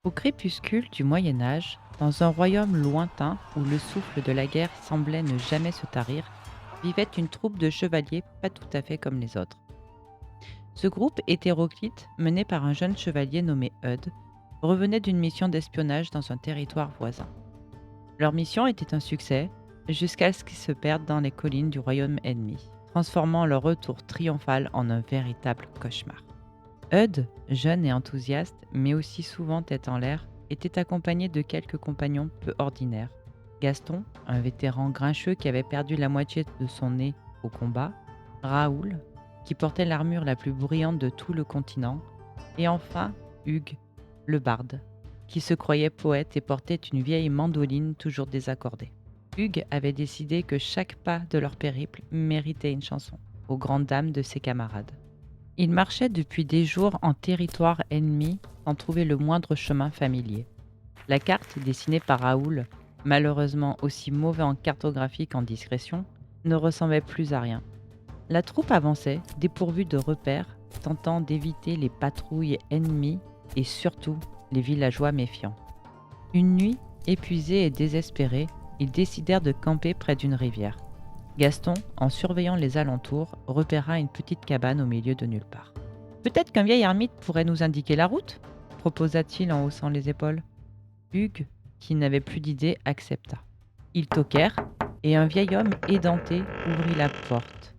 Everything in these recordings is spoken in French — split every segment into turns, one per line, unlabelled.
Au crépuscule du Moyen Âge, dans un royaume lointain où le souffle de la guerre semblait ne jamais se tarir, vivait une troupe de chevaliers pas tout à fait comme les autres. Ce groupe hétéroclite, mené par un jeune chevalier nommé Eudes, revenait d'une mission d'espionnage dans un territoire voisin. Leur mission était un succès, jusqu'à ce qu'ils se perdent dans les collines du royaume ennemi, transformant leur retour triomphal en un véritable cauchemar. Eudes, jeune et enthousiaste, mais aussi souvent tête en l'air, était accompagné de quelques compagnons peu ordinaires. Gaston, un vétéran grincheux qui avait perdu la moitié de son nez au combat, Raoul, qui portait l'armure la plus brillante de tout le continent, et enfin Hugues, le barde, qui se croyait poète et portait une vieille mandoline toujours désaccordée. Hugues avait décidé que chaque pas de leur périple méritait une chanson, aux grandes dames de ses camarades. Ils marchaient depuis des jours en territoire ennemi sans trouver le moindre chemin familier. La carte, dessinée par Raoul, malheureusement aussi mauvais en cartographie qu'en discrétion, ne ressemblait plus à rien. La troupe avançait, dépourvue de repères, tentant d'éviter les patrouilles ennemies et surtout les villageois méfiants. Une nuit, épuisés et désespérés, ils décidèrent de camper près d'une rivière. Gaston, en surveillant les alentours, repéra une petite cabane au milieu de nulle part. Peut-être qu'un vieil ermite pourrait nous indiquer la route, proposa-t-il en haussant les épaules. Hugues, qui n'avait plus d'idée, accepta. Ils toquèrent, et un vieil homme édenté ouvrit la porte,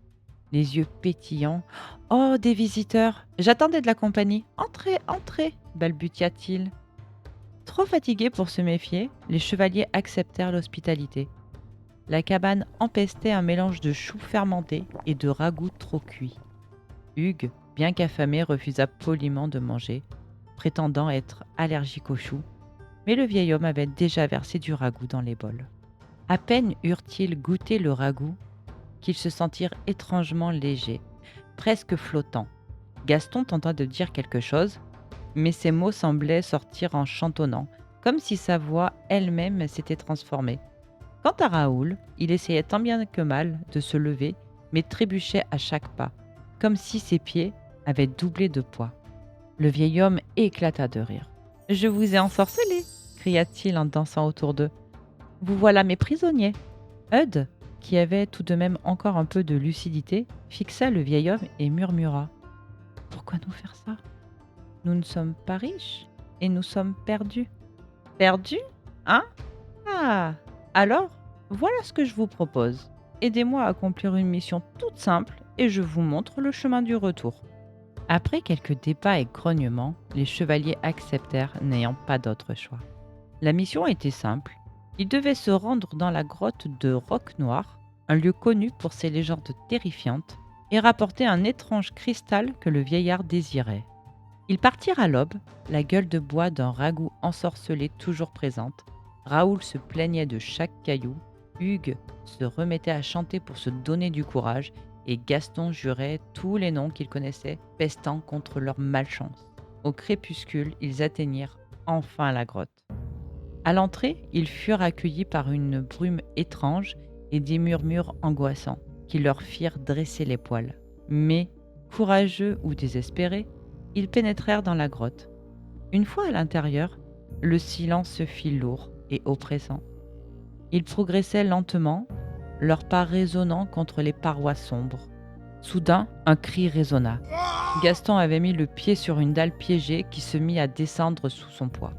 les yeux pétillants. Oh, des visiteurs! J'attendais de la compagnie. Entrez, entrez! Balbutia-t-il. Trop fatigués pour se méfier, les chevaliers acceptèrent l'hospitalité. La cabane empestait un mélange de choux fermentés et de ragoûts trop cuits. Hugues, bien qu'affamé, refusa poliment de manger, prétendant être allergique aux choux, mais le vieil homme avait déjà versé du ragoût dans les bols. À peine eurent-ils goûté le ragoût qu'ils se sentirent étrangement légers, presque flottants. Gaston tenta de dire quelque chose, mais ses mots semblaient sortir en chantonnant, comme si sa voix elle-même s'était transformée. Quant à Raoul, il essayait tant bien que mal de se lever, mais trébuchait à chaque pas, comme si ses pieds avaient doublé de poids. Le vieil homme éclata de rire. « Je vous ai ensorcelé !» cria-t-il en dansant autour d'eux. « Vous voilà mes prisonniers !» Eudes, qui avait tout de même encore un peu de lucidité, fixa le vieil homme et murmura. « Pourquoi nous faire ça? Nous ne sommes pas riches et nous sommes perdus. » « Perdus? Hein? Ah! Alors, voilà ce que je vous propose. Aidez-moi à accomplir une mission toute simple et je vous montre le chemin du retour. » Après quelques débats et grognements, les chevaliers acceptèrent, n'ayant pas d'autre choix. La mission était simple. Ils devaient se rendre dans la grotte de Roc Noir, un lieu connu pour ses légendes terrifiantes, et rapporter un étrange cristal que le vieillard désirait. Ils partirent à l'aube, la gueule de bois d'un ragoût ensorcelé toujours présente. Raoul se plaignait de chaque caillou, Hugues se remettait à chanter pour se donner du courage, et Gaston jurait tous les noms qu'il connaissait, pestant contre leur malchance. Au crépuscule, ils atteignirent enfin la grotte. À l'entrée, ils furent accueillis par une brume étrange et des murmures angoissants qui leur firent dresser les poils. Mais, courageux ou désespérés, ils pénétrèrent dans la grotte. Une fois à l'intérieur, le silence se fit lourd et oppressant. Ils progressaient lentement, leurs pas résonnant contre les parois sombres. Soudain, un cri résonna. Gaston avait mis le pied sur une dalle piégée qui se mit à descendre sous son poids.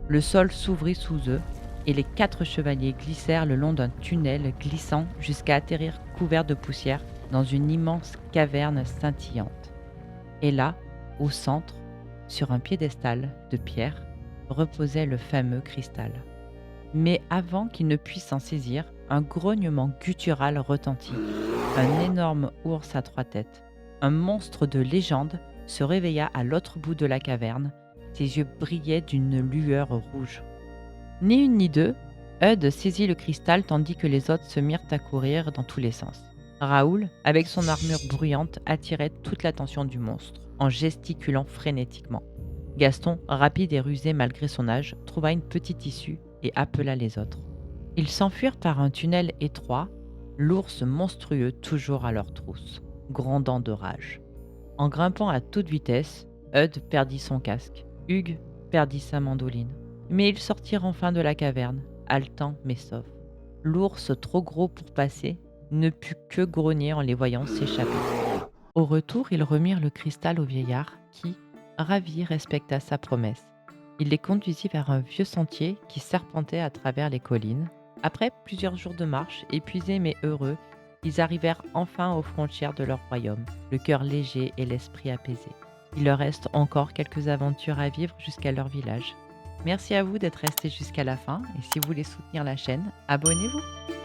Le sol s'ouvrit sous eux et les 4 chevaliers glissèrent le long d'un tunnel glissant jusqu'à atterrir couverts de poussière dans une immense caverne scintillante. Et là, au centre, sur un piédestal de pierre, reposait le fameux cristal. Mais avant qu'il ne puisse s'en saisir, un grognement guttural retentit. Un énorme ours à 3 têtes, un monstre de légende, se réveilla à l'autre bout de la caverne. Ses yeux brillaient d'une lueur rouge. Ni une ni deux, Eudes saisit le cristal tandis que les autres se mirent à courir dans tous les sens. Raoul, avec son armure bruyante, attirait toute l'attention du monstre, en gesticulant frénétiquement. Gaston, rapide et rusé malgré son âge, trouva une petite issue et appela les autres. Ils s'enfuirent par un tunnel étroit, l'ours monstrueux toujours à leur trousse, grondant de rage. En grimpant à toute vitesse, Eudes perdit son casque. Hugues, perdit sa mandoline. Mais ils sortirent enfin de la caverne, haletants mais saufs. L'ours, trop gros pour passer, ne put que grogner en les voyant s'échapper. Au retour, ils remirent le cristal au vieillard qui, ravi, respecta sa promesse. Il les conduisit vers un vieux sentier qui serpentait à travers les collines. Après plusieurs jours de marche, épuisés mais heureux, ils arrivèrent enfin aux frontières de leur royaume, le cœur léger et l'esprit apaisé. Il leur reste encore quelques aventures à vivre jusqu'à leur village. Merci à vous d'être restés jusqu'à la fin et si vous voulez soutenir la chaîne, abonnez-vous.